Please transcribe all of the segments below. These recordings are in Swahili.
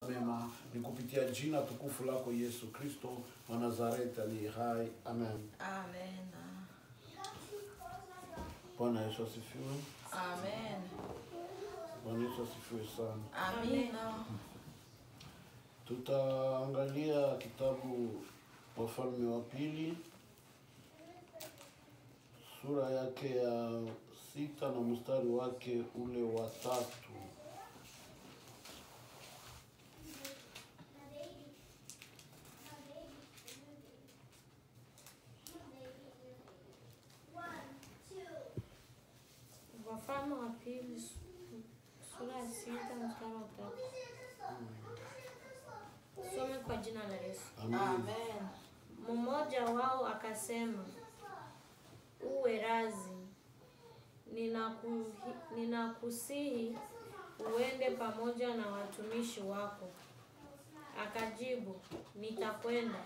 mema. Ni kupitia jina tukufu lako Yesu Kristo wa Nazareti aliye hai. Amen. Amen. Bwana Yesu asifiwe. Amen. Bwana Yesu asifiwe sana. Amen. Tutaangalia kitabu Wafalme wa Pili, sura yake ya 6 na mstari wake ule wa 3. Wafalme wa Pili sura ya 6 mstari wa 3. Some kwa jina la Yesu. Amen. Mmoja wao akasema, uwe razi, ninakusihi uende pamoja na watumishi wako. Akajibu, nitakwenda.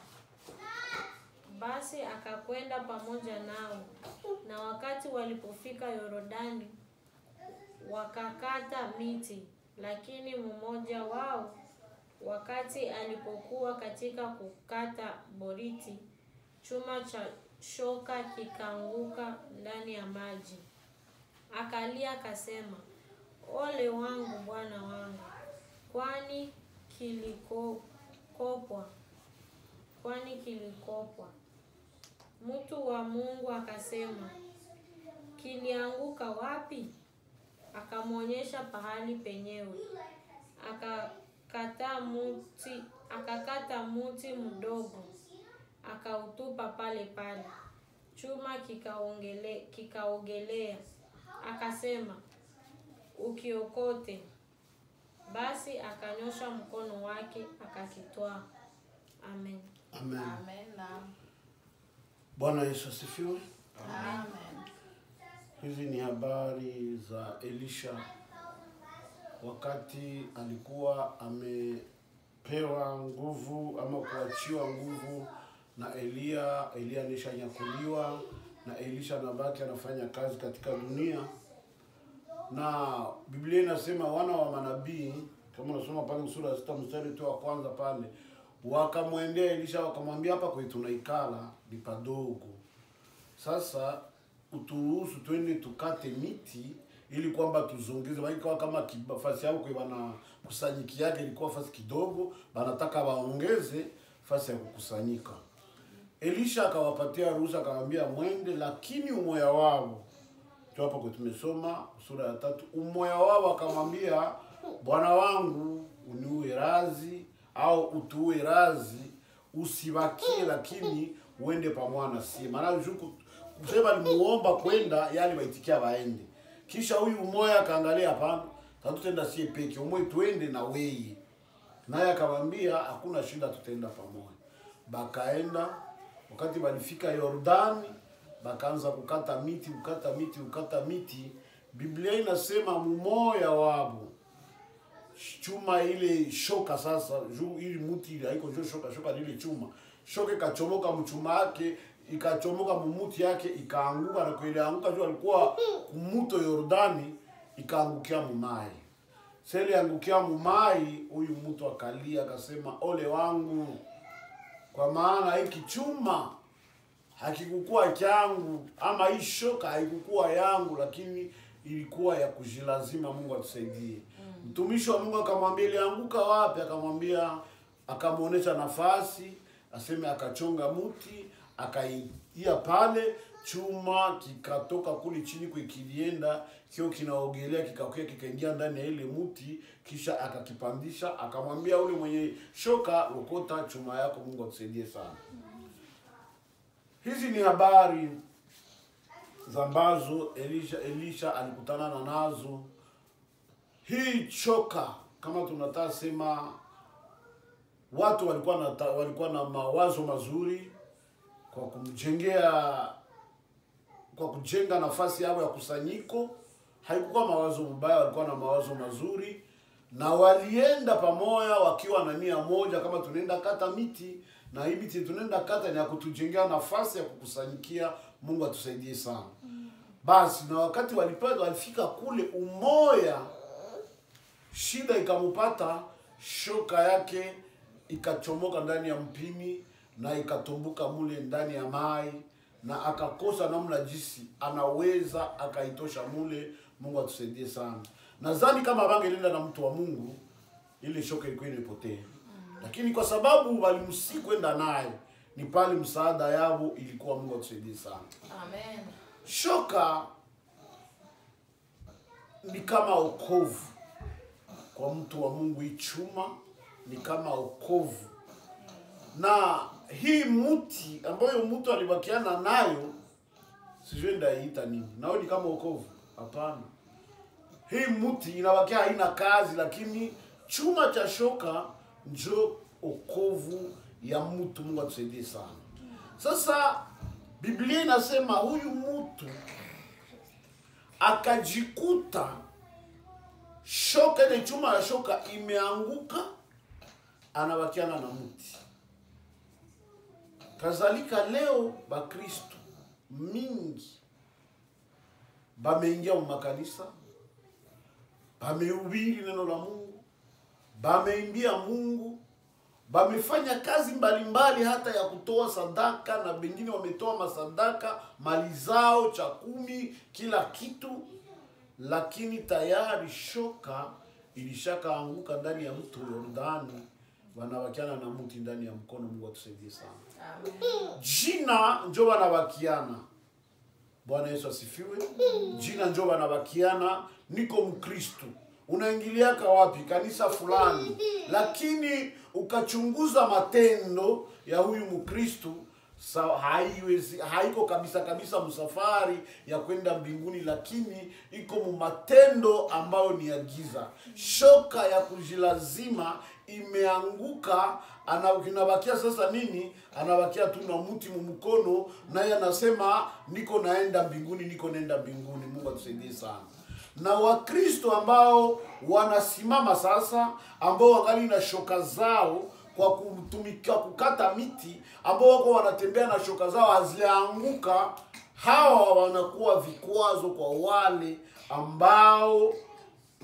Basi akakwenda pamoja nao, na wakati walipofika Yordani wakakata miti, lakini mmoja wao wakati alipokuwa katika kukata boriti, chuma cha shoka kikaanguka ndani ya maji. Akalia akasema, ole wangu bwana wangu, kwani kilikopwa. Mtu wa Mungu akasema, kilianguka wapi? Akamwonyesha pahali penyewe. Akakata muti mdogo, akautupa pale pale, chuma kikaogelea. Akasema, ukiokote. Basi akanyosha mkono wake akakitwaa. Amen. Amen. Amen. Bwana Yesu asifiwe. Amen. Hizi ni habari za Elisha wakati alikuwa amepewa nguvu ama kuachiwa nguvu na Elia. Elia alishanyakuliwa na Elisha anabaki anafanya kazi katika dunia. Na Biblia inasema wana wa manabii, kama unasoma pale sura ya 6 mstari tu wa kwanza pale, wakamwendea Elisha wakamwambia, hapa kwetu tunaikala ni padogo. Sasa uturuhusu twende tukate miti ili kwamba tuzongeze. Waikawa kama fasi yao kwa bana kusanyiki yake ilikuwa fasi kidogo, banataka waongeze fasi ya kukusanyika. Elisha akawapatia ruhusa, akamwambia mwende, lakini umoya wao, hapo kwa tumesoma sura ya 3, umoya wao akamwambia, bwana wangu uniue razi au utuue razi, usibakie lakini uende pamoja na si. Maana kusema alimuomba kwenda, yale waitikia waende. Kisha huyu umoya akaangalia, hapana, tatutenda sie peke, umoja tuende na wewe. Naye akamwambia hakuna shida, tutaenda pamoja. Bakaenda, wakati walifika Yordani, bakaanza kukata miti. Biblia inasema mmoja wao chuma ile shoka sasa, ili mti ile haiko shoka ile chuma. Shoka ikachomoka mchuma yake, ikachomoka mumuti yake, ikaanguka, na kuileanguka juu alikuwa mto Yordani, ikaangukia mumai. Seli angukia mumai, huyu mtu akalia akasema, ole wangu, kwa maana hiki chuma hakikukuwa changu, ama hii shoka haikukuwa yangu, lakini ilikuwa ya kujilazima. Mungu atusaidie. Mtumishi wa Mungu akamwambia, ilianguka wapi? Akamwambia, akamuonesha nafasi, aseme akachonga muti, akaia pale, chuma kikatoka kule chini kwa kilienda, kio kinaogelea kikaingia ndani ya ile muti, kisha akakipandisha. Akamwambia ule mwenye shoka, ukota chuma yako. Mungu atusaidie sana. Hizi ni habari ambazo Elisha alikutana nazo. Hii choka, kama tunataka sema, watu walikuwa na mawazo mazuri kwa kujenga nafasi yao ya kusanyiko. Haikuwa mawazo mbaya, walikuwa na mawazo mazuri, na walienda pamoja wakiwa na nia moja, kama tunaenda kata miti, na hii miti tunaenda kata ni ya kutujengea nafasi ya kukusanyikia. Mungu atusaidie sana. Basi na wakati walifika kule, umoya shida ikamupata. shoka yake ikachomoka ndani ya mpini na ikatumbuka mule ndani ya mai, na akakosa namna jinsi anaweza akaitosha mule. Mungu atusaidie sana. Nadhani kama bangelinda na mtu wa Mungu, ile shoka ilikuwa imepotea. Lakini kwa sababu walimsi kwenda naye, ni pale msaada yao ilikuwa. Mungu atusaidie sana. Amen. Shoka ni kama okovu kwa mtu wa Mungu. Ichuma ni kama okovu. Na hii muti ambayo mtu alibakiana nayo, sijui ndaiita nini. Nao ni kama okovu? Hapana. Hii muti inabakia haina kazi, lakini chuma cha shoka njo okovu ya mtu. Mungu atusaidie sana. Sasa Biblia inasema huyu mtu akajikuta shoka, ile chuma ya shoka imeanguka, anabakiana na mti. Kazalika leo Bakristo mingi bameingia mu makanisa, bamehubiri neno la Mungu, bameimbia Mungu, bamefanya kazi mbalimbali hata ya kutoa sadaka, na wengine wametoa masadaka, mali zao, chakumi, kila kitu, lakini tayari shoka ilishakaanguka ndani ya mto Yordani, wanabakiana na mti ndani ya mkono. Mungu atusaidie sana. Amen. Jina njo wanabakiana. Bwana Yesu asifiwe. Jina njo wanabakiana. Niko Mkristo. Unaingiliaka wapi? Kanisa fulani. Lakini ukachunguza matendo ya huyu Mkristo, haiko kabisa msafari ya kwenda mbinguni, lakini iko mu matendo ambayo ni ya giza. Shoka ya kujilazima imeanguka, anabakia sasa nini? Anabakia tu na mti mkono, naye anasema niko naenda mbinguni, niko naenda mbinguni. Mungu atusaidie sana. Na Wakristo ambao wanasimama sasa, ambao wangali na shoka zao kwa kutumika kukata miti, ambao wako wanatembea na shoka zao hazianguka, hawa wanakuwa vikwazo kwa wale ambao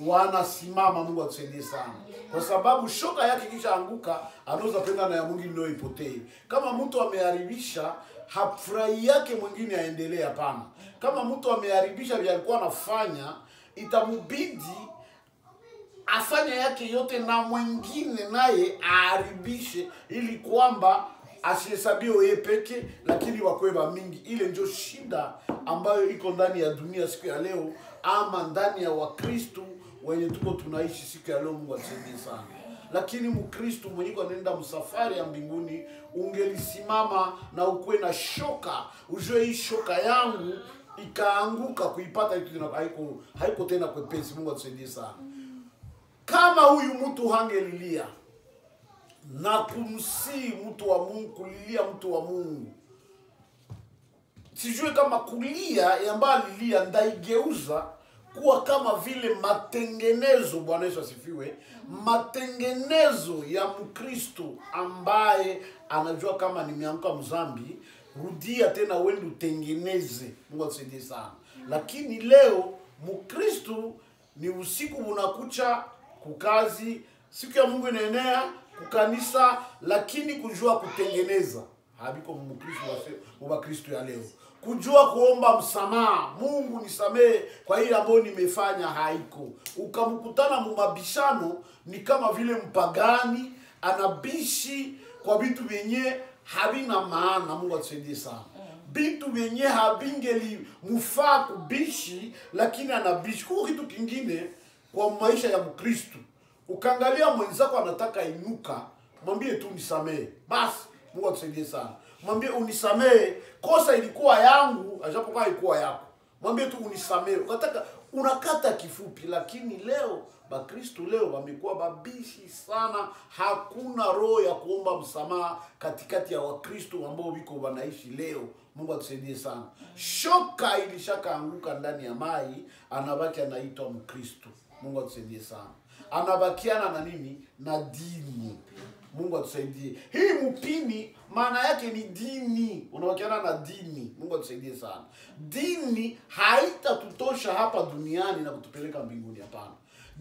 wanasimama. Mungu atusaidie sana. Kwa sababu shoka yake kisha anguka, anaweza penda na ya mwingine ndio ipotee. Kama mtu ameharibisha, hafurahi yake mwingine aendelee, hapana. Kama mtu ameharibisha vile alikuwa anafanya, itamubidi afanye yake yote na mwingine naye aharibishe, ili kwamba asihesabiwe yeye peke, lakini wakweba mingi. Ile ndio shida ambayo iko ndani ya dunia siku ya leo, ama ndani ya Wakristo wenye tuko tunaishi siku ya leo. Mungu atusaidie sana. Lakini Mkristo mwenye anaenda msafari ya mbinguni, ungelisimama na ukwe na shoka, ujue hii shoka yangu ikaanguka, kuipata haiko tena kwepesi. Mungu atusaidie sana. Kama huyu mtu hangelilia na kumsi mtu wa Mungu, kulilia mtu wa Mungu, sijue kama kulia ambaye alilia ndaigeuza kuwa kama vile matengenezo. Bwana Yesu asifiwe. Matengenezo ya Mkristo ambaye anajua kama nimeanguka mzambi, rudia tena uende utengeneze. Mungu atusaidie sana. Lakini leo Mkristo ni usiku unakucha kukazi, siku ya Mungu inaenea kukanisa, lakini kujua kutengeneza habiko Mkristo wa Kristo ya leo. Kujua kuomba msamaha, Mungu nisamee kwa ile ambayo nimefanya, haiko. Ukamkutana mumabishano, ni kama vile mpagani anabishi kwa vitu vyenye havina maana. Mungu atusaidie sana. Vitu vyenye havingeli mufaa kubishi, lakini anabishi kwa kitu kingine. Kwa maisha ya Mkristo, ukaangalia mwenzako anataka inuka, mwambie tu nisamee. Basi Mungu atusaidie sana. Mwambie unisamee, kosa ilikuwa yangu, ajapokuwa ilikuwa yako. Mwambie tu unisamee. Unakata kifupi. Lakini leo Bakristo leo wamekuwa babishi sana. Hakuna roho ya kuomba msamaha katikati ya Wakristo ambao wiko wanaishi leo. Mungu atusaidie sana. Shoka ilishakaanguka ndani ya mai, anabaki anaitwa Mkristo. Mungu atusaidie sana. Anabakiana na nini? Na dini. Mungu atusaidie. Hii mpini maana yake ni dini. Unabakiana na dini. Mungu atusaidie sana. Dini haitatutosha hapa duniani na kutupeleka mbinguni, hapana.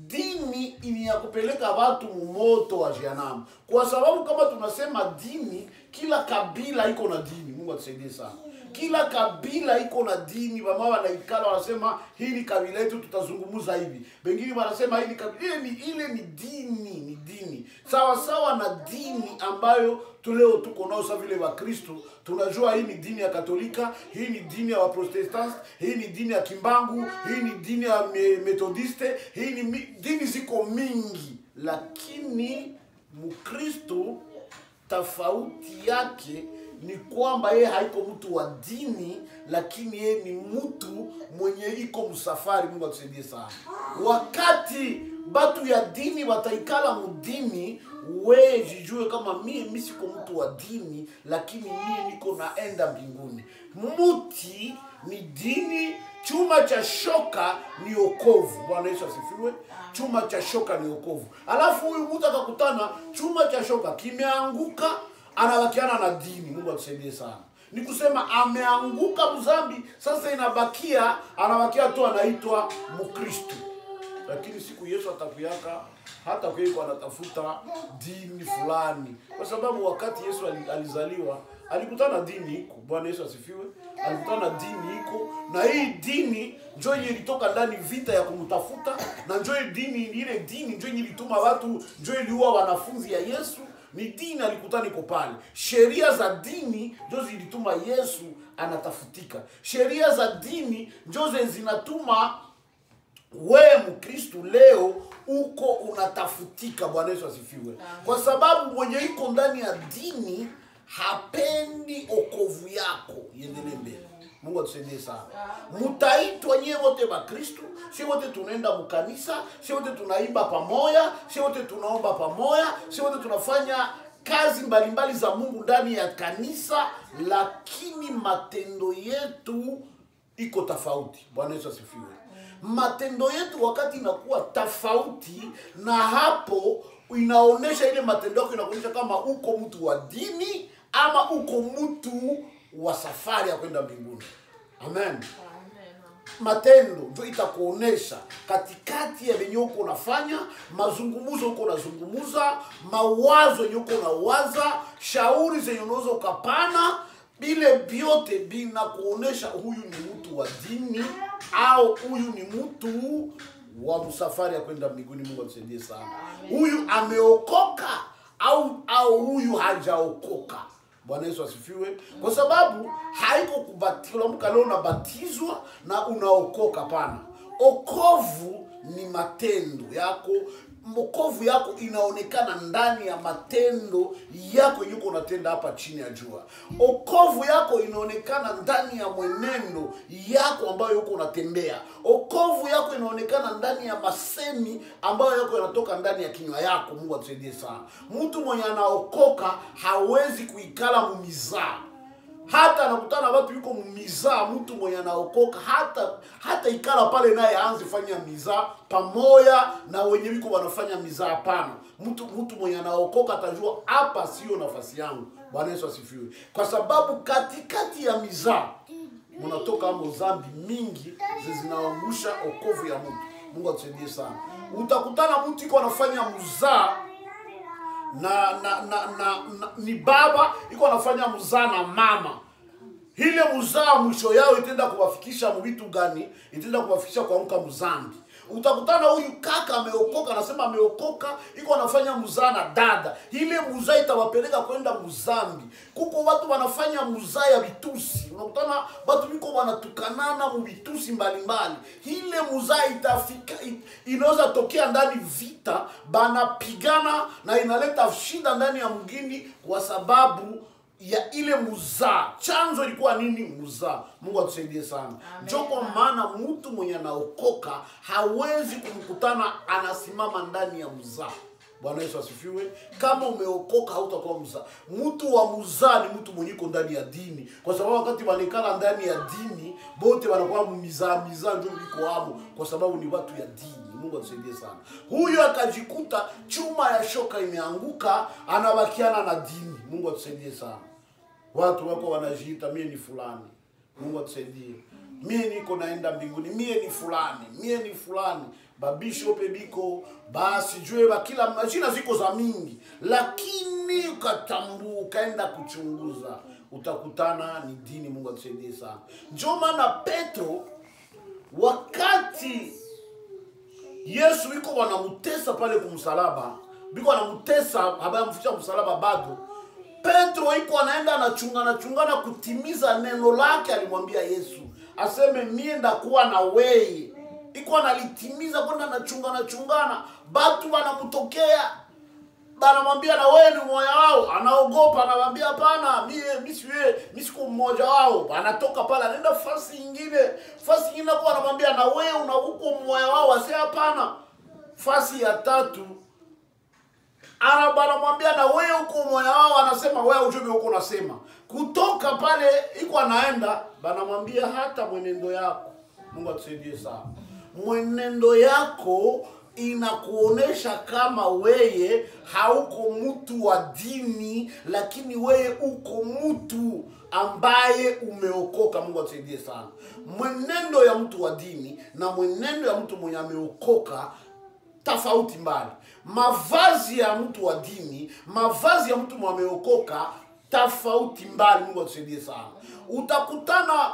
Dini ni ya kupeleka watu moto wa jehanamu. Kwa sababu kama tunasema dini, kila kabila iko na dini. Mungu atusaidie sana. Kila kabila iko na dini. Mama wanaikala wanasema hili kabila letu tutazungumza hivi. Wengine wanasema hili kabila ile ni dini. Sawa sawa na dini ambayo leo tuko nao sawa vile wa Kristo. Tunajua hii ni dini ya Katolika, hii ni dini ya Waprotestanti, hii ni dini ya Kimbangu, hii ni dini ya Methodiste, hii ni dini ziko mingi, lakini Mkristo tofauti yake ni kwamba yeye haiko mtu wa dini, lakini yeye ni mtu mwenye iko msafari. Mungu atusaidie sana. Wakati batu ya dini wataikala mudini, wewe jijue kama mimi siko mtu wa dini, lakini mimi niko naenda mbinguni. Muti ni dini, chuma cha shoka ni wokovu. Bwana Yesu asifiwe. Chuma cha shoka ni wokovu. Alafu huyu mtu akakutana chuma cha shoka kimeanguka, anabakiana na dini. Mungu atusaidie sana. Ni kusema ameanguka mzambi, sasa anabakia tu anaitwa Mkristo. Lakini siku Yesu atakuyaka hata kwa anatafuta dini fulani. Kwa sababu wakati Yesu alizaliwa, alikutana dini iko. Bwana Yesu asifiwe. Alikutana dini iko, na hii dini njoo ilitoka ndani vita ya kumtafuta, na njoo dini ile dini njoo ilituma watu, njoo iliua wanafunzi ya Yesu. Ni dini alikutana iko pale. Sheria za dini njoo zilituma Yesu anatafutika. Sheria za dini njoo zinatuma wewe Mkristo leo uko unatafutika. Bwana Yesu asifiwe. Kwa sababu mwenye iko ndani ya dini hapendi okovu yako iendelee mbele. Mungu atusaidie sana. Mutaitwa nyewe wote wa Kristo, si wote tunaenda mkanisa, si wote tunaimba pamoja, si wote tunaomba pamoja, si wote tunafanya kazi mbalimbali za Mungu ndani ya kanisa, lakini matendo yetu iko tofauti. Bwana Yesu asifiwe. Matendo yetu wakati inakuwa tofauti, na hapo inaonesha ile matendo yako inakuonyesha kama uko mtu wa dini ama uko mtu wa safari ya kwenda mbinguni. Amen. Matendo ndio itakuonesha katikati ya venye uko unafanya, mazungumzo uko unazungumza, mawazo yenye uko unawaza, shauri zenye unaweza ukapana, bile vyote vinakuonesha huyu ni mtu wa dini au huyu ni mtu wa msafari ya kwenda mbinguni. Mungu atusaidie sana. Huyu ameokoka au huyu hajaokoka. Bwana Yesu asifiwe. Kwa sababu haiko kubatizwa mka leo unabatizwa na unaokoka, pana. Okovu ni matendo yako. Wokovu yako inaonekana ndani ya matendo yako yuko unatenda hapa chini ya jua. Wokovu yako inaonekana ndani ya mwenendo yako ambayo yuko unatembea. Wokovu yako inaonekana ndani ya masemi ambayo yako yanatoka ndani ya kinywa yako. Mungu atusaidie sana. Mtu mwenye anaokoka hawezi kuikala mumizaa. Hata anakutana watu yuko mumizaa, mtu mwenye anaokoka hata ikala pale naye aanze fanya mizaa pamoja na wenye wiko wanafanya mizaa. Hapana. Mtu mwenye anaokoka atajua hapa sio nafasi yangu. Bwana Yesu asifiwe. Kwa sababu katikati ya mizaa mnatoka amo dhambi mingi zinaangusha okovu ya mtu. Mungu atusaidie sana. Utakutana mtu yuko anafanya mzaa ni baba iko anafanya mzaa na mama. Ile mzaa mwisho yao itaenda kuwafikisha mvitu gani? Itaenda kuwafikisha kwa mka mzambi. Utakuta huyu kaka ameokoka, anasema ameokoka, iko anafanya mzaa na dada. Ile mzaa itawapeleka kwenda mzambi. Kuko watu wanafanya mzaa ya vitusi. Unakuta watu wiko wanatukanana mvitusi mbalimbali. Ile mzaa itafika, inaweza tokea ndani vita, banapigana na inaleta shida ndani ya mgini kwa sababu ya ile muzaa. Chanzo ilikuwa nini? Muzaa. Mungu atusaidie sana. Ndio kwa maana mtu mwenye anaokoka hawezi kumkutana anasimama ndani ya muzaa. Bwana Yesu asifiwe. Kama umeokoka hautakuwa muzaa. Mtu wa muzaa ni mtu mwenye yuko ndani ya dini. Kwa sababu wakati wanekana ndani ya dini, bote wanakuwa mizaa ndio liko hapo kwa sababu ni watu ya dini. Mungu atusaidie sana. Huyu akajikuta chuma ya shoka imeanguka, anabakiana na dini. Mungu atusaidie sana. Watu wako wanajiita mimi ni fulani. Mungu atusaidie. Mimi niko naenda mbinguni. Mimi ni fulani. babishope biko, basi jue ba kila majina ziko za mingi, lakini ukatambua ukaenda kuchunguza, utakutana ni dini. Mungu atusaidie sana. Ndio maana Petro wakati Yesu iko wanamutesa pale kumsalaba, biko wanamutesa habaya mficha msalaba bado, Petro iko anaenda anachungana kutimiza neno lake alimwambia Yesu aseme mie ndakuwa na wewe. Iko analitimiza kwenda anachungana, batu wanamtokea banamwambia na wewe ni mmoja wao, anaogopa, anamwambia hapana, mimi siko mmoja wao. Anatoka pale anaenda fasi nyingine kwa anamwambia na wewe uko mmoja wao, ase hapana. Fasi ya tatu anamwambia na wewe uko mmoja wao, anasema wewe ujue uko unasema. Kutoka pale iko anaenda banamwambia hata mwenendo yako. Mungu atusaidie sana. Mwenendo yako inakuonesha kama weye hauko mtu wa dini, lakini weye uko mtu ambaye umeokoka. Mungu atusaidie sana. Mwenendo ya mtu wa dini na mwenendo ya mtu mwenye ameokoka tofauti mbali. Mavazi ya mtu wa dini, mavazi ya mtu mwenye ameokoka tofauti mbali. Mungu atusaidie sana. Utakutana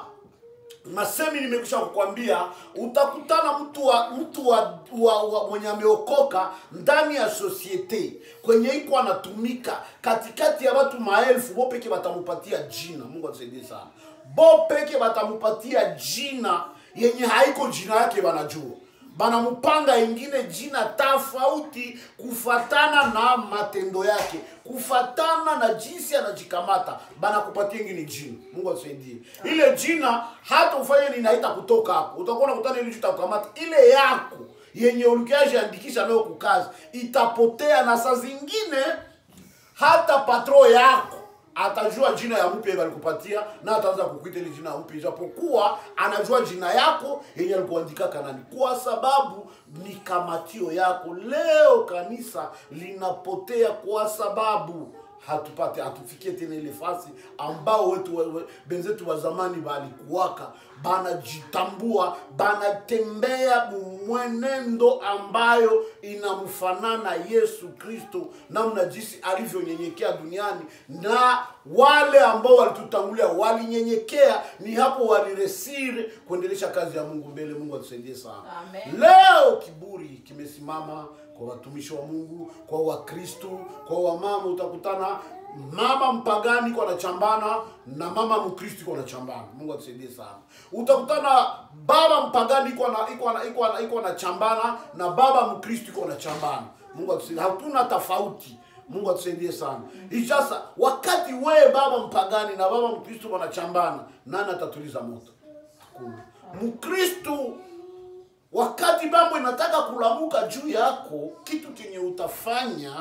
masemi nimekwisha kukwambia, utakutana mtu wa mwenye ameokoka ndani ya societe kwenye iko anatumika katikati ya watu maelfu, bo peke batamupatia jina. Mungu atusaidie sana. Bo peke batamupatia jina yenye haiko jina yake wanajua. Banamupanga ingine jina tofauti kufatana na matendo yake, kufatana na jinsi anajikamata, banakupatia ingine jina. Mungu atusaidie. Ile jina hata ufanye nini haita kutoka hapo. Utakuwa unakutana ile jina utakamata ile yako yenye ulikiaje andikisha nayo kukazi itapotea, na saa zingine hata patro yako atajua jina ya mpya alikupatia na ataanza kukuita ile jina mpya, japokuwa anajua jina yako yenye alikuandika kanani, kwa sababu ni kamatio yako. Leo kanisa linapotea kwa sababu hatufikie tena ile fasi ambao benzetu wa zamani balikuwaka banajitambua, banatembea mwenendo ambayo inamfanana Yesu Kristo, namna jinsi alivyonyenyekea duniani. Na wale ambao walitutangulia walinyenyekea, ni hapo waliresire kuendelesha kazi ya Mungu mbele. Mungu atusaidie sana. Amen. Leo kiburi kimesimama kwa watumishi wa Mungu, kwa Wakristo, kwa wamama. Utakutana mama mpagani kwa anachambana na mama mkristo kwa anachambana. Mungu atusaidie sana. Utakutana baba mpagani iko anachambana na baba mkristo kwa anachambana. Mungu atusaidie. Hatuna tofauti. Mungu atusaidie sana. Sasa wakati wewe baba mpagani na baba mkristo wanachambana, nani atatuliza moto? Hakuna. Mkristo wakati mambo inataka kulamuka juu yako, kitu kenye utafanya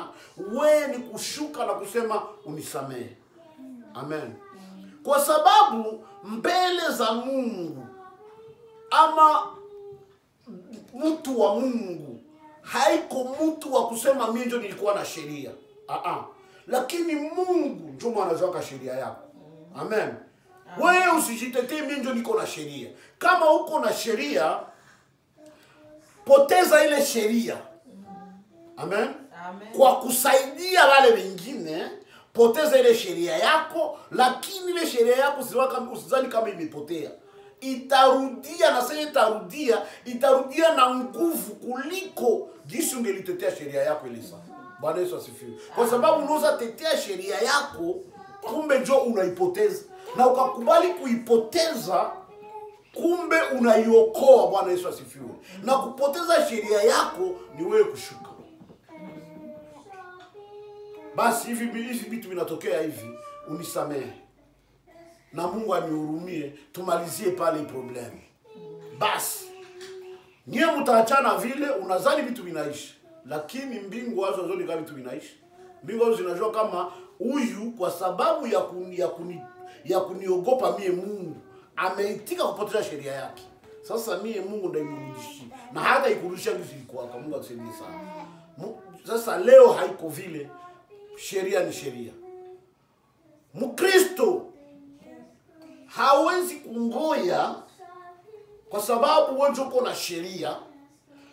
wewe ni kushuka na kusema unisamehe. Amen. Kwa sababu mbele za Mungu ama mtu wa Mungu haiko mtu wa kusema mimi ndio nilikuwa na sheria. Lakini Mungu ndio anajua sheria yako. Amen. Wewe usijitetee mimi ndio niko na sheria. Kama uko na sheria, poteza ile sheria. Amen. Amen. Kwa kusaidia wale wengine, poteza ile sheria yako, lakini ile sheria yako usizani kama imepotea. Itarudia, na sasa itarudia na nguvu kuliko jinsi ungelitetea sheria yako ile saa. Bwana Yesu asifiwe. Kwa sababu unaweza tetea sheria yako, kumbe njoo unaipoteza. Na ukakubali kuipoteza, kumbe unaiokoa. Bwana Yesu asifiwe. Na kupoteza sheria yako ni wewe kushuka. Basi hivi vitu vinatokea hivi, unisamehe. Na Mungu anihurumie, tumalizie pale problem. Basi nyie mtaachana vile, unadhani vitu vinaishi, lakini mbingu wazo zote kama vitu vinaishi. Mbingu wazo zinajua kama huyu kwa sababu ya kuniogopa mie Mungu ameitika kupoteza sheria yake. Sasa mie Mungu ndio nimrudishie. Na hata ikurudishia kitu kwa Mungu atusaidie sana. Sasa leo haiko vile. Sheria ni sheria. Mkristo hawezi kungoya kwa sababu wewe uko na sheria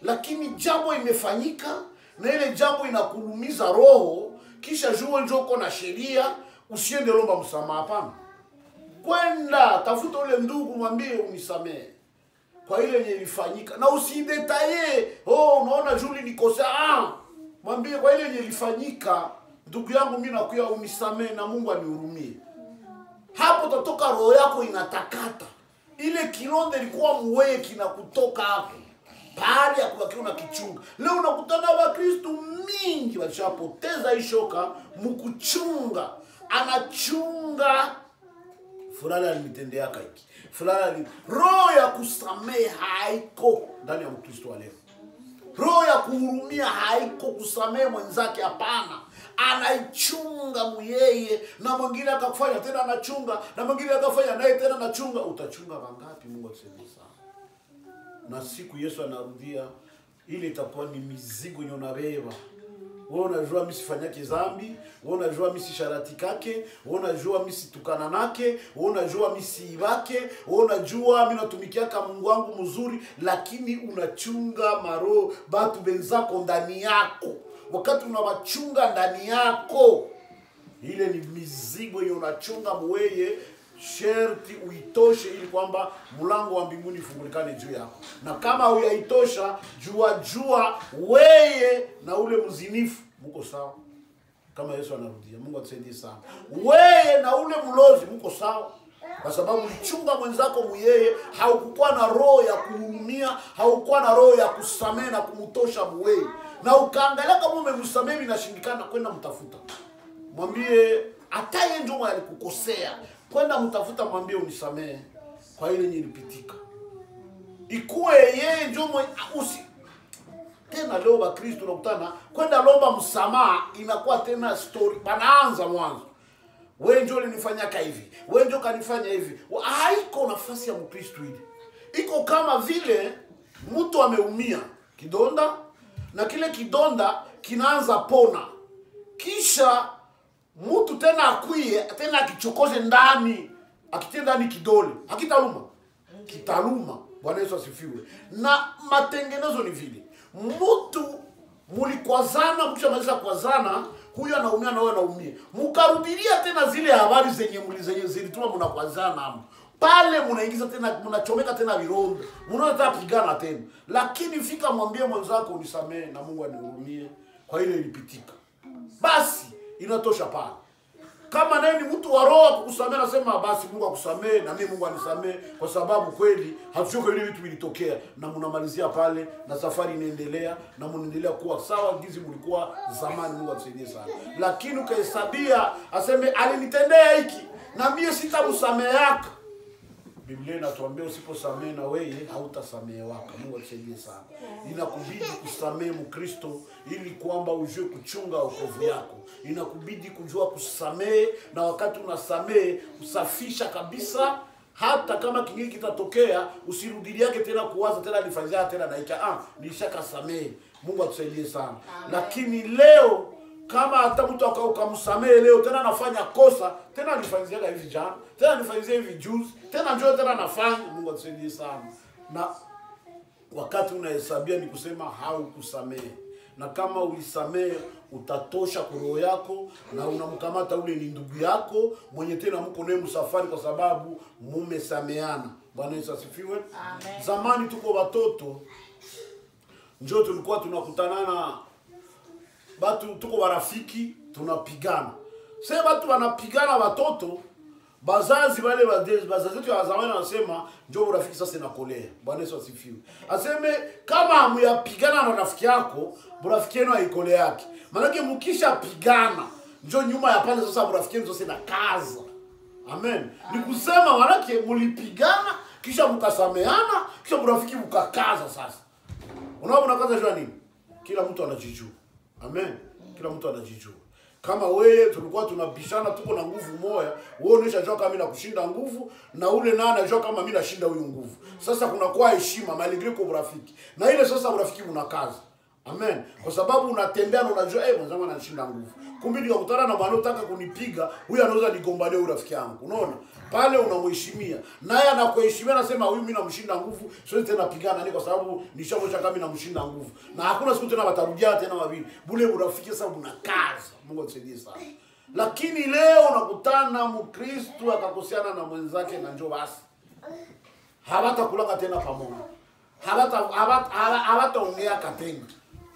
lakini jambo imefanyika na ile jambo inakulumiza roho, kisha jua njoko na sheria, usiende lomba msamaha. Hapana. Kwenda tafuta ule ndugu, mwambie unisamehe kwa ile yenye ilifanyika, na usidetaye unaona juli nikosea. Mwambie kwa ile yenye ilifanyika, ndugu yangu mimi nakuya unisamehe na Mungu anihurumie. Hapo tatoka roho yako inatakata. Ile kilonde ilikuwa muweye kinakutoka hapo. Pahali ya kubaki na kichunga. Leo unakutana wa Kristo mingi washapoteza ishoka mkuchunga. Anachunga fulani alinitendea hiki. Fulani roho ya kusamehe haiko ndani ya Mkristo wa leo. Roho ya kuhurumia haiko kusamehe mwenzake, hapana. Anaichunga muyeye, na mwingine akafanya tena anachunga, na mwingine akafanya naye tena anachunga. Utachunga wangapi? Mungu atusaidie sana. Na siku Yesu anarudia, ile itakuwa ni mizigo unabeba. Wewe unajua mimi sifanyake dhambi, wewe unajua mimi sisharati kake, wewe unajua mimi situkana nake, wewe unajua mimi siibake, wewe unajua mimi natumikiaka Mungu wangu mzuri, lakini unachunga maro batu benzako ndani yako. Wakati unawachunga ndani yako, ile ni mizigo hiyo unachunga mweye, sherti uitoshe ili kwamba mlango wa mbinguni ufungulikane juu yako. Na kama huyaitosha, jua weye na ule mzinifu mko sawa. Kama Yesu anarudia, Mungu atusaidie sana. Weye na ule mlozi mko sawa. Kwa sababu mchunga mwenzako mweye, haukuwa na roho ya kuhurumia, haukuwa na roho ya kusamehe na kumtosha mweye. Na ukaangalia kama umemsamehe inashindikana, kwenda mtafuta. Mwambie hata yeye ndio alikukosea. Kwenda mtafuta, mwambie unisamehe kwa ile nilipitika. Ikuwe yeye ndio tena. Leo wa Kristo unakutana kwenda lomba msamaha, inakuwa tena story. Banaanza mwanzo. Wewe ndio ulinifanyaka hivi, wewe ndio kanifanya hivi. Haiko nafasi ya Mkristo ile. Iko kama vile mtu ameumia kidonda, na kile kidonda kinaanza pona. Kisha mtu tena akuye, tena akichokoze ndani, akitenda ndani kidole, hakitaluma. Kitaluma. Bwana Yesu asifiwe. Na matengenezo ni vile. Mtu mulikwazana, mkishamaliza kwazana, huyo anaumia na wewe anaumia. Mkarudilia tena zile habari zenye zilituma mnakwazana hapo. Pale mnaingiza tena, mnachomeka tena virondo. Mnaanza kupigana tena. Lakini fika mwambie mwenzako unisamehe na Mungu anihurumie kwa ile ilipitika. Basi inatosha pale. Kama naye ni mtu wa roho kukusamehe, nasema basi Mungu akusamehe na mimi Mungu anisamehe, kwa sababu kweli hatuchoka ile vitu vilitokea, na mnamalizia pale na safari inaendelea na mnaendelea kuwa sawa gizi mlikuwa zamani. Mungu atusaidie sana. Lakini ukahesabia aseme alinitendea hiki na mimi sitamsamehe yako. Biblia inatuambia usiposamehe na wewe hautasamehe wako. Mungu atusaidie sana. Inakubidi kusamehe Mkristo ili kwamba ujue kuchunga wokovu yako. Inakubidi kujua kusamehe, na wakati unasamehe usafisha kabisa. Hata kama kingine kitatokea, usirudilie yake tena kuwaza tena nifanyia tena naika. Nilishakasamehe. Mungu atusaidie sana. Amen. Lakini leo kama hata mtu ukamsamehe leo tena anafanya kosa, tena nifanyia hivi jana, tena nifanyia hivi juzi, tena njoo tena nafanya. Mungu atusaidie sana. Na wakati unahesabia ni kusema haukusamehe. Na kama ulisamehe utatosha kwa roho yako, na unamkamata ule ni ndugu yako mwenye tena mko naye msafari, kwa sababu mumesameana. Bwana Yesu asifiwe. Amen. Zamani tuko watoto, njoo tulikuwa tunakutanana batu, tuko marafiki, tunapigana. Sasa watu wanapigana watoto, bazazi wale bazazi wetu wa zamani wanasema njoo rafiki sasa inakolea. Bwana Yesu asifiwe. Aseme kama hamyapigana na rafiki yako, rafiki yenu haikole yake. Maana mkisha pigana, njoo nyuma ya pale sasa rafiki yenu sasa inakaza. Amen. Ni kusema wanake mlipigana, kisha mkasameana, kisha rafiki mkakaza sasa. Unaona mnakaza jua nini? Kila mtu anajijua. Amen. Kila mtu anajijua. Kama wewe tulikuwa tunabishana, tuko na nguvu moja, wewe unashajua kama mimi nakushinda nguvu, na ule naye anajua kama mimi nashinda huyo nguvu. Sasa kuna kwa heshima, malgré kwa urafiki. Na ile sasa urafiki unakaza. Amen. Kwa sababu unatembea na unajua mwenzangu anashinda nguvu. Kumbe ndio kutana na mwana unataka kunipiga, huyu anaweza nigombanie huyu rafiki yangu. Unaona? Pale unamheshimia. Naye anakuheshimia anasema huyu mimi namshinda nguvu, siwezi tena pigana naye kwa sababu nishamwacha kama mimi namshinda nguvu. Na hakuna siku tena watarudia tena wawili. Bule urafiki sasa unakaza. Mungu atusaidie sana. Lakini leo unakutana Mkristo akakusiana na mwenzake na njoo basi. Hawatakulanga tena pamoja. Hawataongea katenga.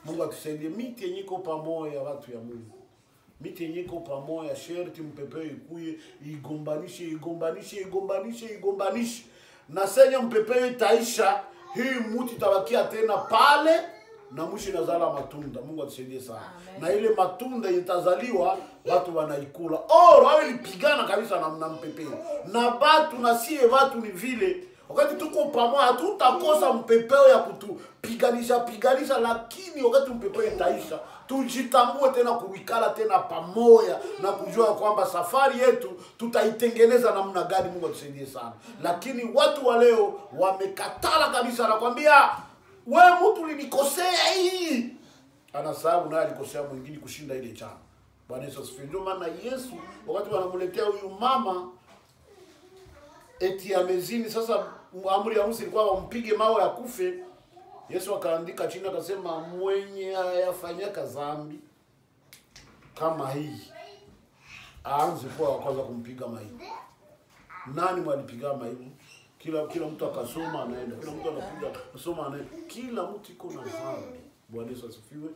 Mungu atusaidie. Miti yenye iko pamoja watu ya Mungu. Miti yenye iko pamoja sherti mpepeo ikuye igombanishe. Na senye mpepeo itaisha, hii mti itabakia tena pale na mwisho inazala matunda. Mungu atusaidie sana. Amen. Na ile matunda itazaliwa watu wanaikula. Wao ilipigana kabisa na mpepeo. Na watu na sie watu ni vile wakati tuko pamoja tutakosa mpepeo ya kutupiganisha, lakini wakati mpepeo itaisha tujitambue tena kuikala tena pamoja na kujua kwamba safari yetu tutaitengeneza namna gani. Mungu atusaidie sana. Lakini watu wa leo wamekatala kabisa, anakuambia wewe mtu ulinikosea hii. Anasahau naye alikosea mwingine kushinda ile chana. Bwana Yesu asifiwe. Ndio maana Yesu wakati wanamletea huyu mama eti amezini, sasa amri ya Musa ilikuwa wampige mawe ya kufe. Yesu akaandika chini akasema mwenye hayafanyaka dhambi kama hii aanze kuwa wa kwanza kumpiga mawe. Nani mwalipiga mawe? Kila mtu akasoma anaenda. Kila mtu anapiga kusoma anaenda. Kila mtu iko na dhambi. Bwana Yesu asifiwe.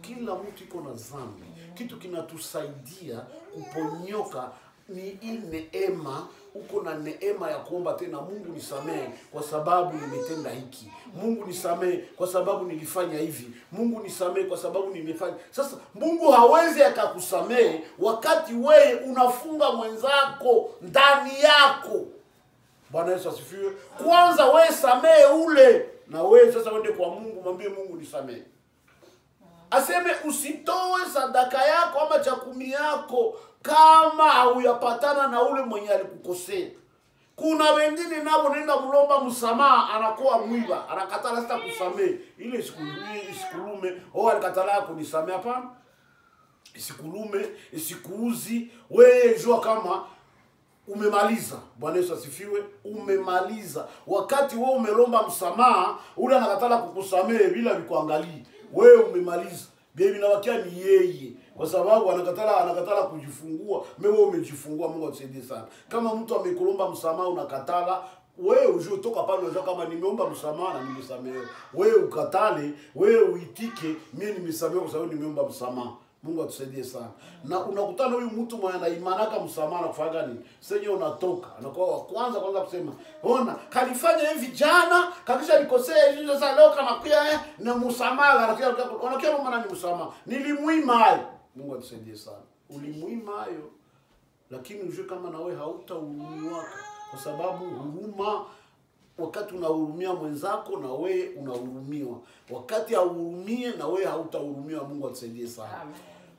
Kila mtu iko na dhambi. Kitu kinatusaidia kuponyoka ni ile neema. Uko na neema ya kuomba tena, Mungu nisamehe kwa sababu nimetenda hiki. Mungu nisamehe kwa sababu nilifanya hivi. Mungu nisamehe kwa sababu nimefanya. Sasa Mungu hawezi akakusamehe wakati wewe unafunga mwenzako ndani yako. Bwana Yesu asifiwe. Kwanza wewe samehe ule, na wewe sasa uende kwa Mungu mwambie Mungu nisamehe. Aseme usitoe sadaka yako ama chakumi yako kama hauyapatana na ule mwenye alikukosea. Kuna wengine nabo nenda mlomba msamaha anakuwa mwiba, anakatala sasa kusamehe. Ile isikulume, alikatala kunisamehe hapana. Isikulume, isikuuzi, wewe jua kama umemaliza. Bwana Yesu asifiwe. Umemaliza. Wakati wewe umelomba msamaha, ule anakatala kukusamehe bila kukuangalia. Wewe umemaliza. Bibi na wakia ni yeye. Kwa sababu anakatala kujifungua. Wewe umejifungua. Mungu atusaidie sana. Kama mtu amekulomba msamaha unakatala, wewe ujue toka pale unajua kama nimeomba msamaha na nimesamehewa. Wewe ukatale, wewe uitike, mimi nimesamehewa kwa sababu nimeomba msamaha. Mungu atusaidie sana. Na unakutana huyu mtu mwenye anaimanaka msamaha na kufanya nini? Sasa unatoka, anakuwa wa kwanza kusema, "Ona, kalifanya hivi jana, kakisha nikosea hivi sasa leo kanakuja na msamaha, anakuja maana ni msamaha. Nilimuima hayo." Mungu atusaidie sana. Ulimuima hayo, lakini ujue kama na wewe hautahurumiwa kwa sababu huruma wakati unahurumia mwenzako na wewe unahurumiwa. Wakati hauhurumie na wewe hautahurumiwa. Mungu atusaidie sana. Amen.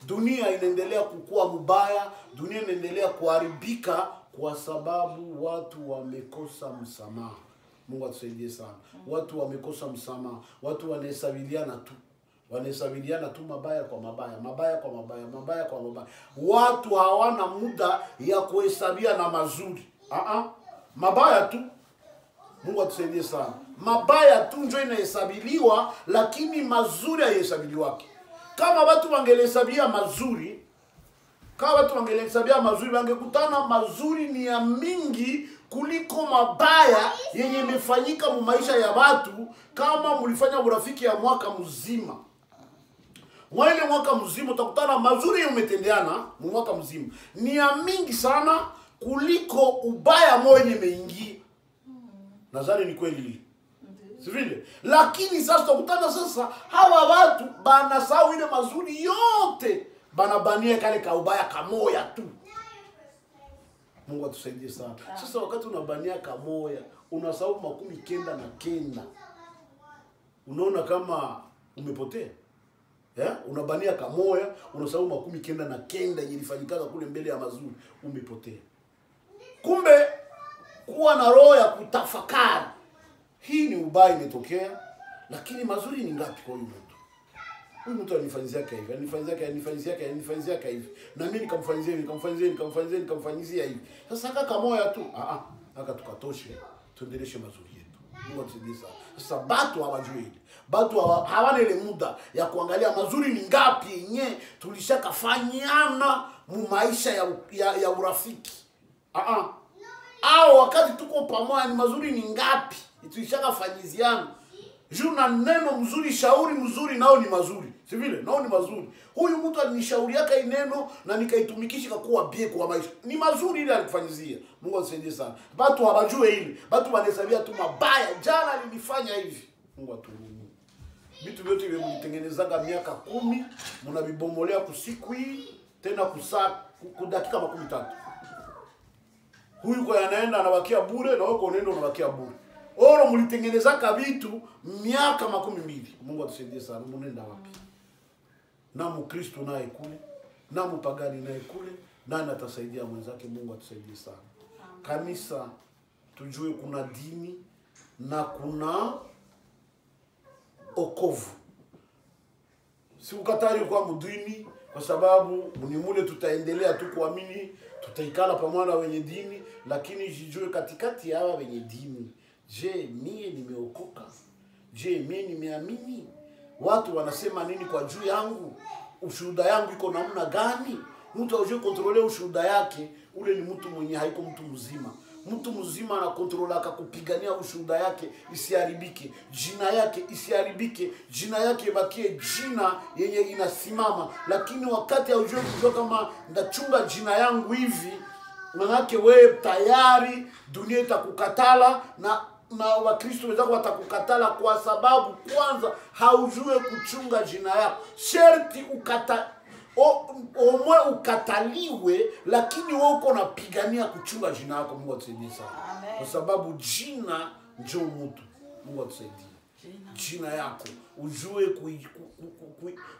Dunia inaendelea kukua mbaya, dunia inaendelea kuharibika kwa sababu watu wamekosa msamaha. Mungu atusaidie sana. Watu wamekosa msamaha. Watu wanahesabiliana tu mabaya kwa mabaya. Watu hawana muda ya kuhesabia na mazuri. Mabaya tu. Mungu atusaidie sana. Mabaya tu ndio inahesabiliwa, lakini mazuri haihesabiliwaki. Kama watu wangelihesabia mazuri, wangekutana mazuri ni ya mingi kuliko mabaya yenye imefanyika mu maisha ya watu. Kama mlifanya urafiki ya mwaka mzima, wale mwaka mzima utakutana mazuri umetendeana mu mwaka mzima ni ya mingi sana kuliko ubaya mwenye imeingia. Nadhani ni kweli hili. Si vile? Lakini sasa utakutana sasa hawa watu banasahau ile mazuri yote, banabania kale kaubaya kamoya tu. Mungu atusaidie sana. Sasa wakati unabania kamoya, unasahau 99. Unaona kama umepotea. Unabania kamoya, unasahau 99 yenye ilifanyika kule mbele ya mazuri, umepotea. Kumbe kuwa na roho ya kutafakari. Hii ni ubaya imetokea, lakini mazuri ni ngapi kwa huyu mtu? Huyu mtu alinifanyizia hivi, alinifanyizia hivi. Na mimi nikamfanyizia hivi. Sasa kaka moya tu. Aka tukatoshe, tuendeleshe mazuri yetu. Mungu atusaidie sana. Sasa batu hawajui hili. Batu hawana ile muda ya kuangalia mazuri ni ngapi yenye tulishakafanyana mu maisha ya urafiki. Au wakati tuko pamoja ni mazuri ni ngapi tulishakafanyiziana. Juna neno mzuri, shauri mzuri nao ni mazuri. Si vile? Nao ni mazuri. Huyu mtu alinishauriaka neno na nikaitumikisha kuwa bie kwa maisha. Ni mazuri ile alikufanyizia. Mungu atusaidie sana. Watu hawajue hili. Watu wanahesabia tu mabaya. Jana alinifanya hivi. Mungu atuhurumie. Vitu vyote vimtengenezaga miaka 10, mnabibomolea kusiku hii, tena kudakika 13. Huyu kwa yanaenda anabakia bure na wewe unaenda unabakia bure. Oro mlitengenezaka vitu miaka 12. Mungu atusaidie sana. Mnaenda wapi? Na Mkristo naye kule, na mpagani naye kule, nani atasaidia mwenzake? Mungu atusaidie sana. Kanisa tujue kuna dini na kuna okovu. Sikukatari kwa mdini kwa sababu ni mule tutaendelea tu kuamini, tutaikala pamoja na wenye dini, lakini jijue katikati ya hawa wenye dini, je, mie nimeokoka? Je, mie nimeamini? Watu wanasema nini kwa juu yangu? Ushuhuda yangu iko namna gani? Mtu ajue kontrole ushuhuda yake, ule ni mtu mwenye haiko mtu mzima. Mtu mzima ana kontrola akakupigania ushuhuda yake isiharibike, jina yake isiharibike, jina yake bakie jina yenye inasimama. Lakini wakati haujui kujua kama ndachunga jina yangu hivi, manake wewe tayari dunia itakukatala na Wakristo wenzako watakukatala kwa sababu kwanza haujue kuchunga jina yako. Sherti omwe ukataliwe, lakini wewe uko unapigania kuchunga jina yako. Mungu atusaidie sana. Kwa sababu jina ndio mtu. Mungu atusaidie. Jina yako ujue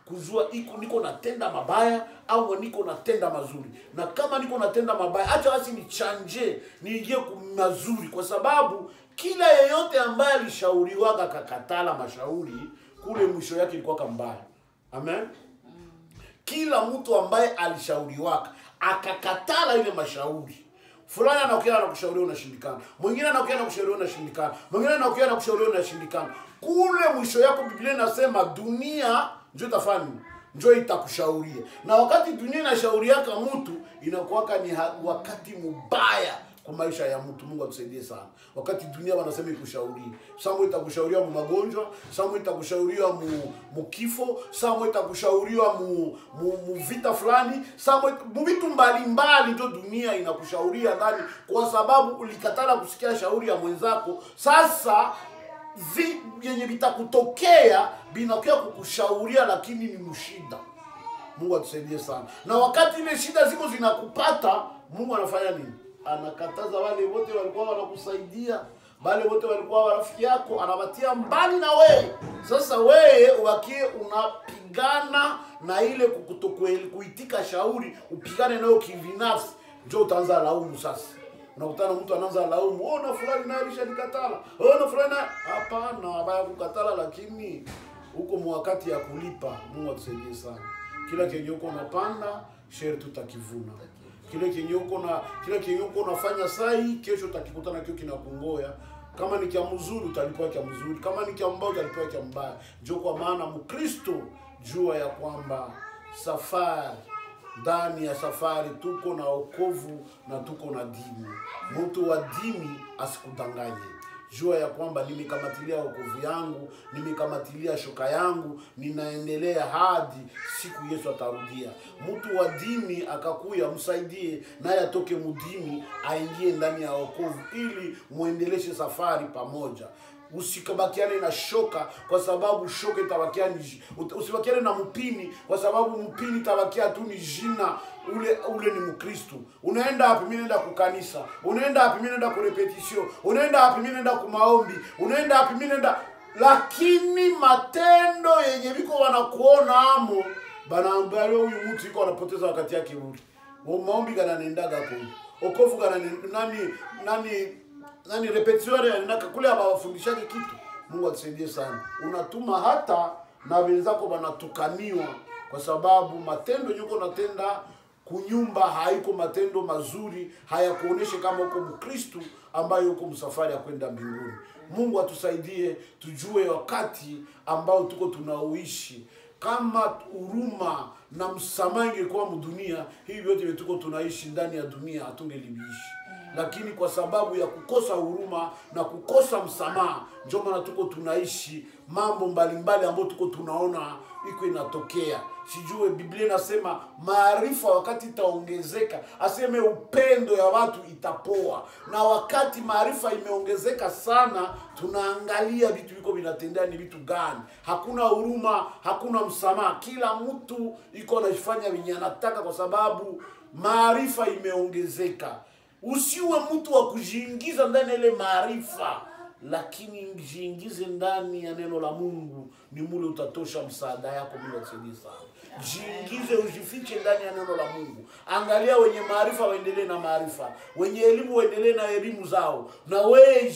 kujua niko natenda mabaya au niko natenda mazuri. Na kama niko natenda mabaya, acha basi nichanje niingie mazuri, kwa sababu kila yeyote ambaye alishauriwa akakatala mashauri, kule mwisho yake ilikuwa mbaya. Amen. Kila mtu ambaye alishauriwa akakatala ile mashauri, fulani anakuja na kushauri unashindikana, mwingine anakuja na kushauri unashindikana, mwingine anakuja na kushauri unashindikana, kule mwisho yako Biblia inasema dunia njoo itafanya, njoo itakushauria. Na wakati dunia inashauriaka mtu, inakuwa ni wakati mbaya kwa maisha ya mtu. Mungu atusaidie sana. Wakati dunia wanasema ikushauria, samu itakushauria mu magonjwa, samu itakushauria mu kifo, samu itakushauria mu vita fulani, samu mu vitu mbalimbali ndio dunia inakushauria ndani, kwa sababu ulikatala kusikia shauri ya mwenzako. Sasa yenye vitakutokea binakuwa kukushauria, lakini ni mshida. Mungu atusaidie sana. Na wakati ile shida ziko zinakupata, Mungu anafanya nini? Anakataza wale wote walikuwa wanakusaidia, wale wote walikuwa rafiki yako, anawatia mbali na wewe. Sasa wewe ubakie unapigana na ile kuitika shauri, upigane nayo kibinafsi, ndio utaanza laumu. Sasa unakutana mtu anaanza laumu, na fulani naye alishanikatala, na fulani. Hapana, baya kukatala, lakini huko mwakati ya kulipa. Mungu atusaidie sana. Kila kenye uko unapanda, sheri tutakivuna. Kile kenye uko unafanya sai, kesho utakikutana kio kinakungoya. Kama ni kia mzuri utalipa kia mzuri, kama ni kia mbaya utalipa kia mbaya. Ndio kwa maana Mkristo jua ya kwamba safari, ndani ya safari tuko na wokovu na tuko na dini. Mtu wa dini asikudanganye. Jua ya kwamba nimekamatilia wokovu yangu, nimekamatilia shoka yangu, ninaendelea hadi siku Yesu atarudia. Mtu wa dini akakuya, msaidie naye atoke mudini aingie ndani ya wokovu, ili muendeleshe safari pamoja. Usikabakiane na shoka, kwa sababu shoka itabakia ni, usibakiane na mpini, kwa sababu mpini itabakia tu ni jina. Ule ni Mkristo. Unaenda wapi? Mimi naenda kukanisa. Unaenda wapi? Mimi naenda ku repetition. Unaenda wapi? Mimi naenda ku maombi. Unaenda wapi? Mimi naenda. Lakini matendo yenye biko wanakuona amo, banaambia huyu mtu yuko anapoteza wakati yake bure. Maombi kana nendaga kule. Okovu kana nani repetition anaenda kule abawafundishake kitu. Mungu atusaidie sana. Unatuma hata na wenzako wanatukaniwa kwa sababu matendo yuko natenda kunyumba haiko matendo mazuri, hayakuoneshe kama uko Mkristo ambaye uko msafari ya kwenda mbinguni. Mungu atusaidie tujue wakati ambao tuko tunauishi. Kama huruma na msamaha ingekuwa mdunia, hivi vyote tuko tunaishi ndani ya dunia hatungeliishi. Lakini kwa sababu ya kukosa huruma na kukosa msamaha, ndio maana tuko tunaishi mambo mbalimbali ambayo tuko tunaona iko inatokea. Sijue Biblia inasema maarifa wakati itaongezeka, aseme upendo ya watu itapoa. Na wakati maarifa imeongezeka sana, tunaangalia vitu viko vinatendea ni vitu gani. Hakuna huruma, hakuna msamaha. Kila mtu iko anafanya vyenye anataka kwa sababu maarifa imeongezeka. Usiwe mtu wa kujiingiza ndani ile maarifa, lakini jiingize ndani ya neno la Mungu, ni mule utatosha msaada yako bila kusaidia sana. Jiingize, ujifiche ndani ya neno la Mungu. Angalia wenye maarifa waendelee na maarifa, wenye elimu waendelee na elimu zao, na wewe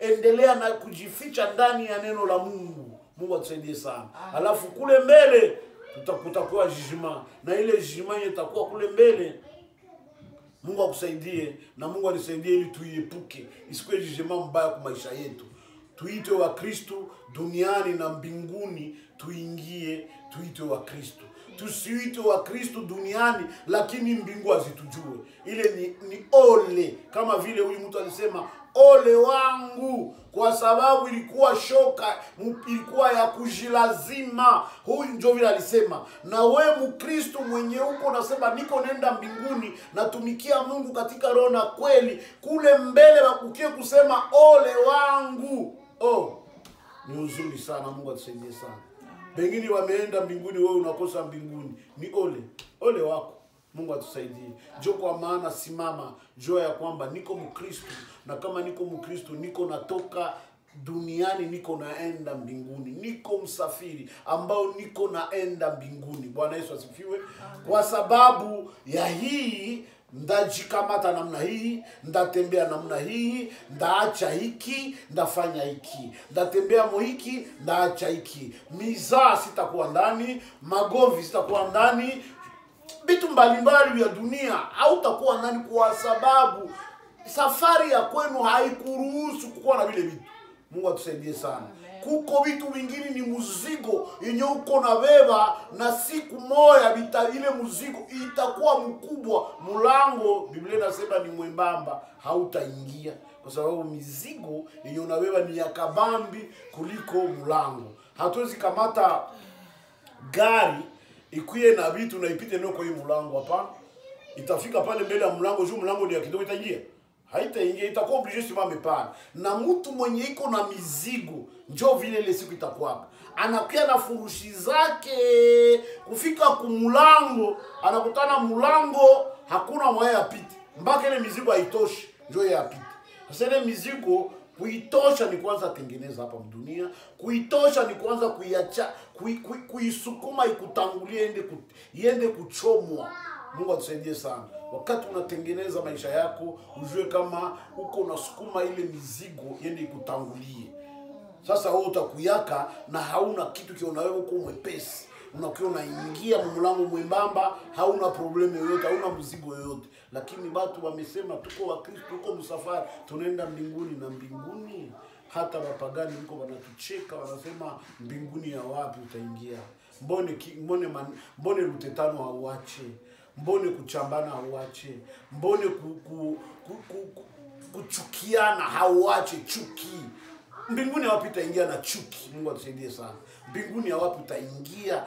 endelea na kujificha ndani ya neno la Mungu. Mungu atusaidie sana. Alafu kule mbele tutakuwa jijima, na ile jijima itakuwa kule mbele. Mungu akusaidie na Mungu anisaidie ili tuiepuke isikuwe jijima mbaya kwa maisha yetu. Tuitwe wa Kristo duniani na mbinguni tuingie, tuitwe wa Kristo. Tusiitwe wa Kristo duniani lakini mbingu azitujue. Ile ni ole, kama vile huyu mtu alisema ole wangu, kwa sababu ilikuwa shoka, ilikuwa ya kujilazima. Huyu ndio vile alisema. Na we Mkristo mwenye uko unasema niko nenda mbinguni, natumikia Mungu katika roho na kweli, kule mbele wakukie kusema ole wangu. Oh, ni uzuri sana. Mungu atusaidie sana. Pengine wameenda mbinguni, wewe unakosa mbinguni. Ni ole wako. Mungu atusaidie. Njoo kwa maana simama, jua ya kwamba niko Mkristo, na kama niko Mkristo niko natoka duniani, niko naenda mbinguni. Niko msafiri ambao niko naenda mbinguni. Bwana Yesu asifiwe. Kwa sababu ya hii ndajikamata namna hii, ndatembea namna hii, ndaacha hiki, ndafanya hiki, ndatembea hiki, ndaacha hiki. Mizaa sitakuwa ndani, magomvi sitakuwa ndani, vitu mbalimbali vya dunia hautakuwa ndani, kwa sababu safari ya kwenu haikuruhusu kukuwa na vile vitu. Mungu atusaidie sana. Kuko vitu vingine ni mzigo yenye uko na beba, na siku moja ile mzigo itakuwa mkubwa, mlango Biblia inasema ni mwembamba, hautaingia kwa sababu mizigo yenye unabeba ni ya kabambi kuliko mlango. Hatuwezi kamata gari ikuye na vitu na ipite ndio kwa hii mlango, hapana. Itafika pale mbele ya mlango, juu mlango ni ya kidogo, itaingia? Haitaingia, itakuwa obligé simame pale. Na mtu mwenye iko na mizigo, njoo vile ile siku itakuwa anakuwa na furushi zake, kufika kumlango anakutana mlango hakuna mwaye apite, mpaka ile mizigo haitoshi njoo yapite. Sasa ile mizigo kuitosha ni kwanza tengeneza hapa dunia, kuitosha ni kwanza kuiacha, kuisukuma ikutangulie iende kuchomwa. Mungu atusaidie sana. Wakati unatengeneza maisha yako, ujue kama uko unasukuma ile mizigo iende ikutangulie. Sasa wewe utakuyaka na hauna kitu kionao, wewe uko mwepesi. Unakuwa unaingia mlango mwembamba, hauna problemu yoyote, hauna mzigo yoyote. Lakini watu wamesema tuko wa Kristo, tuko msafari, tunaenda mbinguni, na mbinguni hata wapagani wiko wanatucheka, wanasema mbinguni ya wapi utaingia? Mbone lutetano hauache, mbone kuchambana hauache, mbone kuchukiana hauache chuki. Mbinguni ya wapi utaingia na chuki? Mungu atusaidie sana. Mbinguni ya wapi utaingia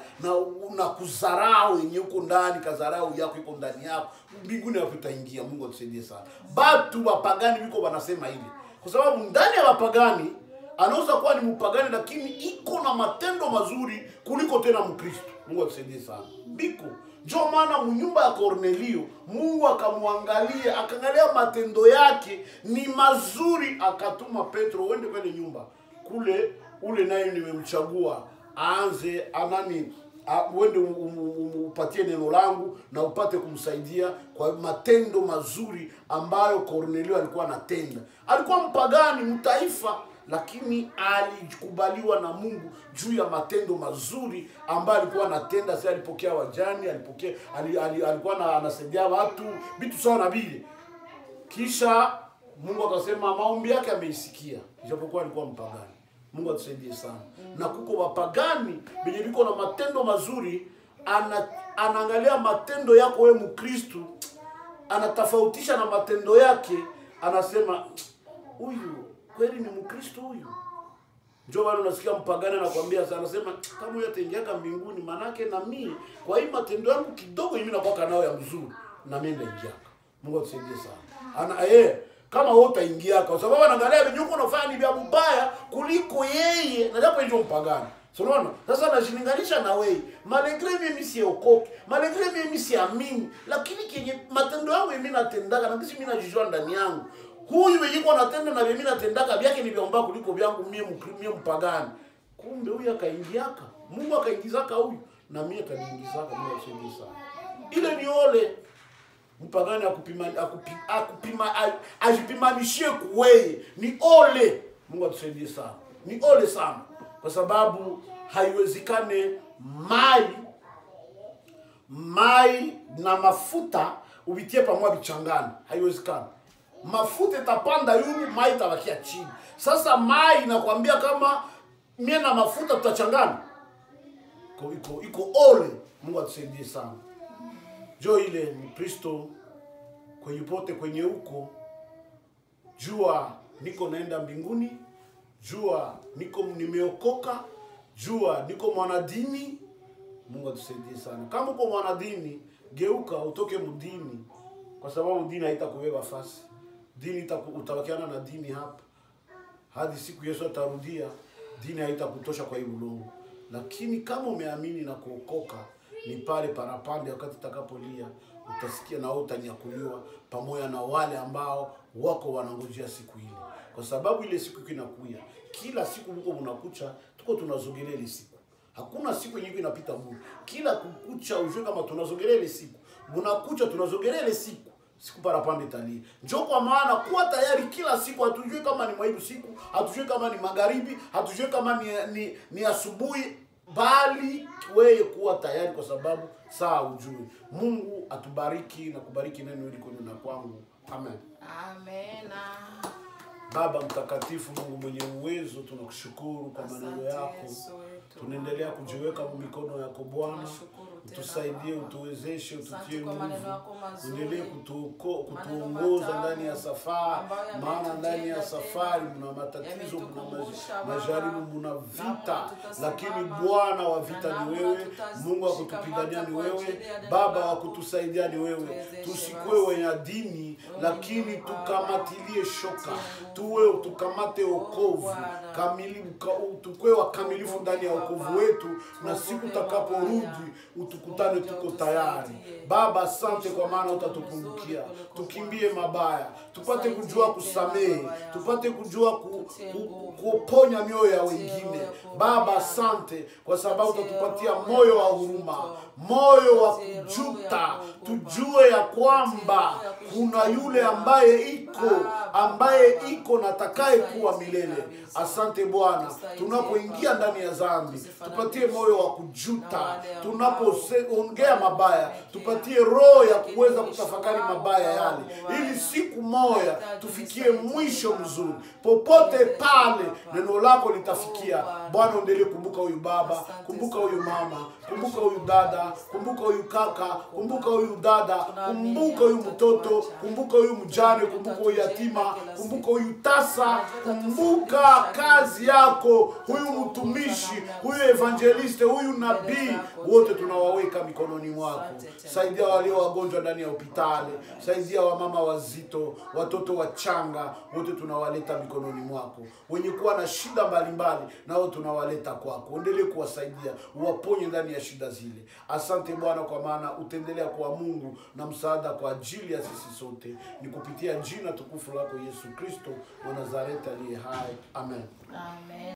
na kudharau yenye uko ndani, kadharau yako iko ndani yako. Mbinguni ya wapi utaingia? Mungu atusaidie sana. Batu wapagani wiko wanasema hivi, kwa sababu ndani ya wapagani anaweza kuwa ni mpagani lakini iko na matendo mazuri kuliko tena Mkristo. Mungu atusaidie sana. Biko ndio maana mnyumba ya Kornelio Mungu akamwangalia, akaangalia matendo yake ni mazuri, akatuma Petro uende kwenye nyumba kule, ule naye nimemchagua aanze anani uende upatie neno langu na upate kumsaidia kwa matendo mazuri ambayo Kornelio alikuwa anatenda. Alikuwa mpagani mtaifa, lakini alikubaliwa na Mungu juu ya matendo mazuri ambayo alikuwa anatenda. Sasa alipokea wajani, alikuwa anasaidia watu vitu sawa na vile. Kisha Mungu akasema maombi yake ameisikia, ijapokuwa alikuwa mpagani. Mungu atusaidie sana. Na kuko wapagani benye biko na matendo mazuri, anaangalia matendo yako wewe Mkristo, anatofautisha na matendo yake, anasema huyu kweli ni Mkristo huyu. Njoo wale unasikia mpagani anakuambia sana, anasema kama huyu ataingia mbinguni, manake na mimi kwa hii matendo yangu kidogo mimi nakuwa nao ya mzuri na mimi naingia. Mungu atusaidie sana. Kama wewe utaingia kwa sababu anaangalia venye uko unafanya ni vya mbaya kuliko yeye, na japo ndio mpagani. So unaona? Sasa anajilinganisha na wewe. Malgré mimi siokoke, malgré mimi siamini, lakini kenye matendo yangu mimi natendaka na kisi mimi najijua ndani yangu. Huyu yuko anatenda na mimi natendaka vyake ni vyaomba kuliko vyangu mimi mpagani. Kumbe huyu akaingiaka. Mungu akaingizaka huyu na mimi akaniingizaka. Mungu asifiwe sana. Ile ni ole mpagani ajipimanishie kuweye. Ni ole. Mungu atusaidie sana. Ni ole sana. Kwa sababu haiwezekane mai na mafuta ubitie pamoja bichangani. Haiwezekani. Mafuta itapanda yulu, mai itabakia chini. Sasa mai inakwambia kama mie na mafuta tutachangana. Iko ole. Mungu atusaidie sana. Jo ile Mkristo kwenye pote kwenye huko, jua niko naenda mbinguni, jua niko nimeokoka, jua niko mwanadini. Mungu atusaidie sana. Kama uko mwanadini, geuka utoke mdini, kwa sababu dini haitakubeba fasi. Dini utabakiana na dini hapa hadi siku Yesu atarudia. Dini haitakutosha kwa hii ulimwengu. Lakini kama umeamini na kuokoka, ni pale parapande wakati utakapolia utasikia na wewe utanyakuliwa pamoja na wale ambao wako wanangojea siku ile. Kwa sababu ile siku inakuja. Kila siku mko mnakucha, tuko tunazogelea ile siku. Hakuna siku nyingine inapita bure. Kila kukucha ujue kama tunazogelea ile siku. Mnakucha tunazogelea ile siku. Siku parapande tali. Njoo kwa maana kuwa tayari kila siku, hatujue kama ni mwaibu siku, hatujue kama ni magharibi, hatujue kama ni asubuhi, bali wewe kuwa tayari kwa sababu saa ujue. Mungu atubariki na kubariki neno hili kwenu na kwangu. Amen. Amen. Baba mtakatifu, Mungu mwenye uwezo, tunakushukuru kwa maneno yako. Tunaendelea kujiweka kwa mikono yako Bwana. Utusaidie, utuwezeshe, ututie nguvu. Uendelee kutuongoza ndani ya safari, maana ndani ya safari mna matatizo, mna majaribu, mna vita, lakini Bwana wa vita ni wewe. Mungu wa kutupigania ni wewe. Baba wa kutusaidia ni wewe. Tusikue wenye dini, lakini tukamatilie shoka. Tukamate wokovu kamilifu, tukue wakamilifu ndani ya wokovu wetu, na siku utakaporudi utukutane tuko tayari. Baba, asante kwa maana utatupungukia. Tukimbie mabaya, tupate kujua kusamehe, tupate kujua kuponya mioyo ya wengine. Baba, asante kwa sababu utatupatia moyo wa huruma, moyo wa kujuta. Tujue ya kwamba kuna yule ambaye iko na atakaye kuwa milele. Asante Bwana, tunapoingia ndani ya dhambi, tupatie moyo wa kujuta. Tunapoongea mabaya, tupatie roho ya kuweza kutafakari mabaya yale, ili siku moja tufikie mwisho mzuri. Popote pale neno lako litafikia, Bwana endelee kumbuka huyu baba, kumbuka huyu mama, kumbuka huyu dada, kumbuka huyu kaka, kumbuka huyu dada, kumbuka huyu mtoto, kumbuka huyu mjane, kumbuka huyu yatima, kumbuka huyu tasa, kumbuka kazi yako, huyu mtumishi, huyu evangeliste, huyu nabii, wote tunawaweka mikononi mwako. Saidia walio wagonjwa ndani ya hospitali, saidia wamama wazito, watoto wachanga, wote tunawaleta mikononi mwako. Wenye kuwa na shida mbalimbali, nao tunawaleta kwako. Endelee kuwasaidia, uwaponye ndani ya shida zile. Asante Bwana kwa maana utaendelea kuwa Mungu na msaada kwa ajili ya sisi sote. Ni kupitia jina tukufu lako Yesu Kristo wa Nazareti aliye hai. Amen. Amen.